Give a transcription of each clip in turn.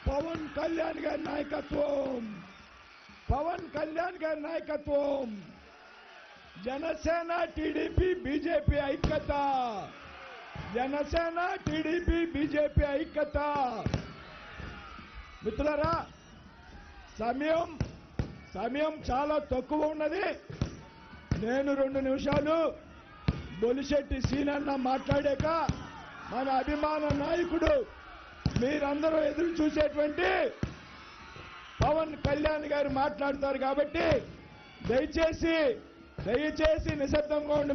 పవన్ కళ్యాణ్ గారి నాయకత్వం, పవన్ కళ్యాణ్ గారి నాయకత్వం, జనసేన టీడీపీ బీజేపీ ఐక్యత, జనసేన టీడీపీ బీజేపీ ఐక్యత. మిత్రులారా, సమయం చాలా తక్కువ ఉన్నది. నేను 2 నిమిషాలు బొలిశెట్టి సీనన్న మాట్లాడాక మన అభిమాన నాయకుడు, మీరందరూ ఎదురు చూసేటువంటి పవన్ కళ్యాణ్ గారు మాట్లాడతారు కాబట్టి దయచేసి నిశ్శబ్దంగా ఉండి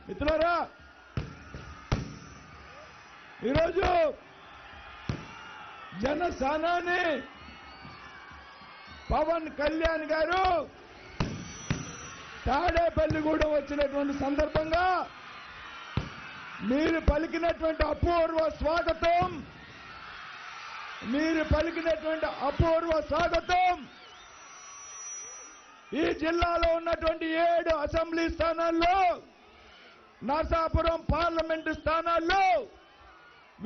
మిత్రులారా, ఈరోజు జనసేనాని పవన్ కళ్యాణ్ గారు తాడేపల్లిగూడెం వచ్చినటువంటి సందర్భంగా మీరు పలికినటువంటి అపూర్వ స్వాగతం, ఈ జిల్లాలో ఉన్నటువంటి 7 అసెంబ్లీ స్థానాల్లో, నరసాపురం పార్లమెంటు స్థానాల్లో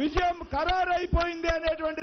విజయం ఖరారైపోయింది అనేటువంటి